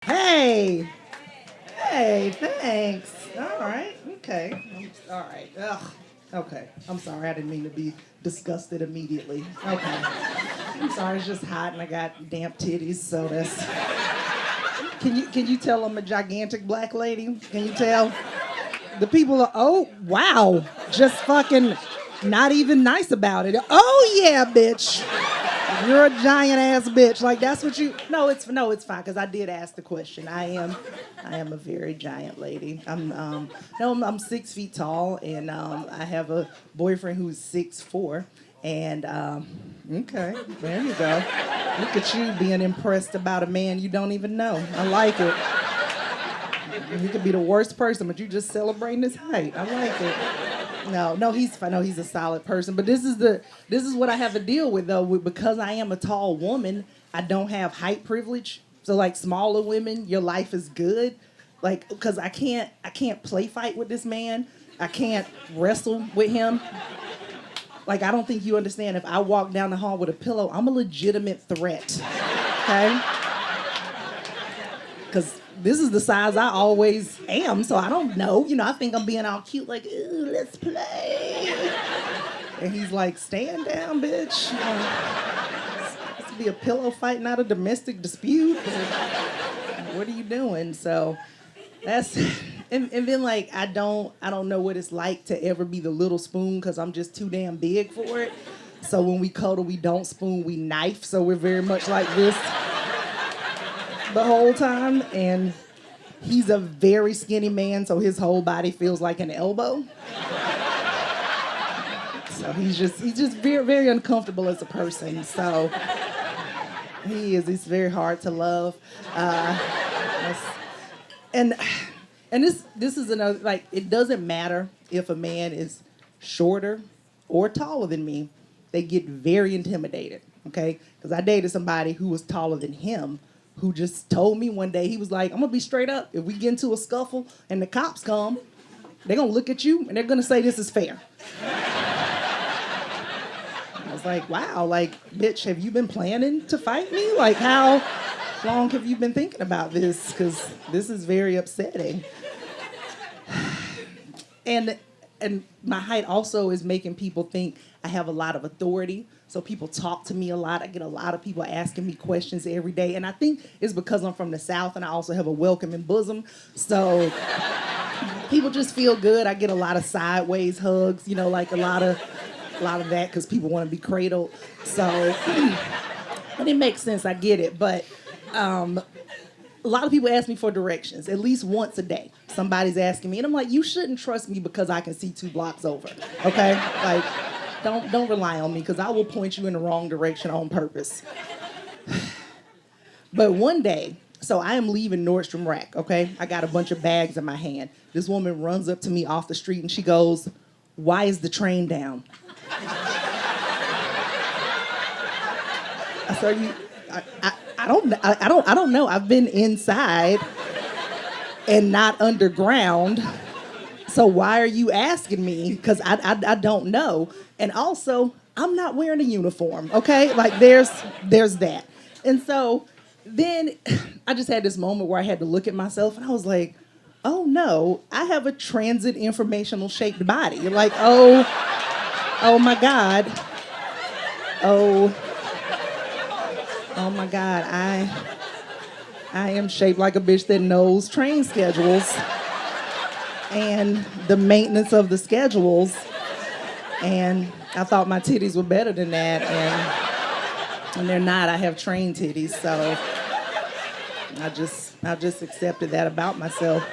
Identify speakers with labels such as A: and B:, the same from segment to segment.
A: Hey, hey, thanks. All right, okay. All right. Ugh. Okay. I'm sorry. I didn't mean to be disgusted immediately. Okay. I'm sorry. It's just hot and I got damp titties, so that's. Can you tell I'm a gigantic black lady? Can you tell? The people are. Oh wow. Just fucking not even nice about it. Oh yeah, bitch. You're a giant ass bitch. Like that's what you. No, it's fine because I did ask the question. I am a very giant lady. I'm 6 feet tall, and I have a boyfriend who's 6'4", and okay, there you go. Look at you being impressed about a man you don't even know. I like it. You could be the worst person, but you just celebrating his height. I like it. No, he's fine. No, he's a solid person. But this is what I have to deal with though. Because I am a tall woman, I don't have height privilege. So like smaller women, your life is good. Like because I can't play fight with this man. I can't wrestle with him. Like I don't think you understand. If I walk down the hall with a pillow, I'm a legitimate threat. Okay? Because this is the size I always am, so I don't know. I think I'm being all cute, like, ooh, let's play. And he's like, stand down, bitch. This be a pillow fight, not a domestic dispute. What are you doing? So that's, and then like, I don't know what it's like to ever be the little spoon because I'm just too damn big for it. So when we cuddle, we don't spoon, we knife. So we're very much like this the whole time, and he's a very skinny man, so his whole body feels like an elbow. So he's just very, very uncomfortable as a person. So he's very hard to love. And this is another, like, it doesn't matter if a man is shorter or taller than me, they get very intimidated, okay? Because I dated somebody who was taller than him, who just told me one day, he was like, I'm gonna be straight up. If we get into a scuffle and the cops come, they're gonna look at you and they're gonna say this is fair. I was like, wow, like, bitch, have you been planning to fight me? Like, how long have you been thinking about this? Because this is very upsetting. And my height also is making people think I have a lot of authority. So people talk to me a lot. I get a lot of people asking me questions every day. And I think it's because I'm from the South and I also have a welcoming bosom. So people just feel good. I get a lot of sideways hugs, like a lot of that because people want to be cradled. So, and it makes sense. I get it. But a lot of people ask me for directions at least once a day. Somebody's asking me, and I'm like, you shouldn't trust me because I can see 2 blocks over, okay? Like, don't rely on me because I will point you in the wrong direction on purpose. But one day, so I am leaving Nordstrom Rack, okay? I got a bunch of bags in my hand. This woman runs up to me off the street and she goes, "Why is the train down?" I said, I don't know. I've been inside and not underground. So why are you asking me? Because I don't know. And also, I'm not wearing a uniform, okay? Like, there's that. And so then I just had this moment where I had to look at myself, and I was like, oh, no, I have a transit informational shaped body. You're like, oh, my God. Oh, my God, I am shaped like a bitch that knows train schedules and the maintenance of the schedules. And I thought my titties were better than that, and they're not. I have train titties, so I just accepted that about myself.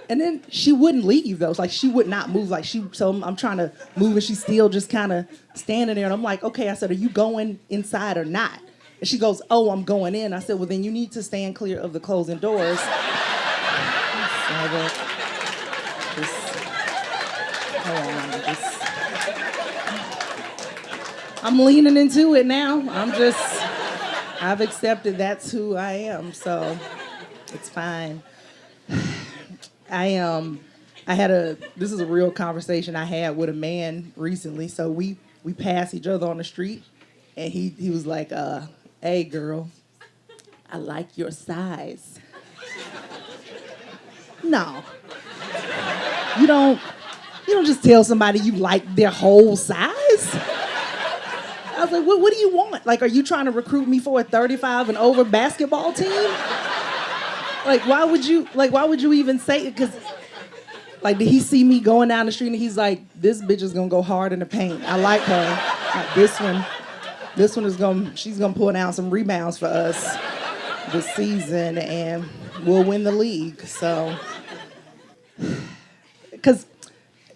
A: And then she wouldn't leave though. It's like she would not move. So I'm trying to move and she's still just kind of standing there. And I'm like, okay. I said, are you going inside or not? And she goes, oh, I'm going in. I said, well, then you need to stand clear of the closing doors. I'm leaning into it now. I've accepted that's who I am. So it's fine. This is a real conversation I had with a man recently. So we passed each other on the street, and he was like, Hey, girl, I like your size. No. You don't just tell somebody you like their whole size. I was like, what do you want? Like, are you trying to recruit me for a 35 and over basketball team? Like, why would you even say it? Because, like, did he see me going down the street and he's like, this bitch is gonna go hard in the paint. I like her. Like, this one she's gonna pull down some rebounds for us this season and we'll win the league. So, because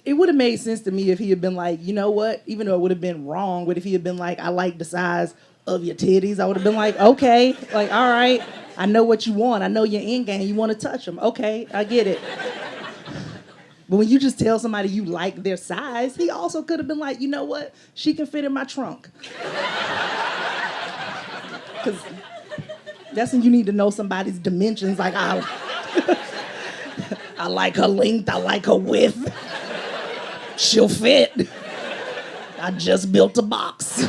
A: it would have made sense to me if he had been like, you know what? Even though it would have been wrong, but if he had been like, I like the size of your titties, I would have been like, okay, like, all right, I know what you want. I know your end game. You want to touch them. Okay, I get it. But when you just tell somebody you like their size, he also could have been like, you know what? She can fit in my trunk. Because that's when you need to know somebody's dimensions. Like, I like her length. I like her width. She'll fit. I just built a box.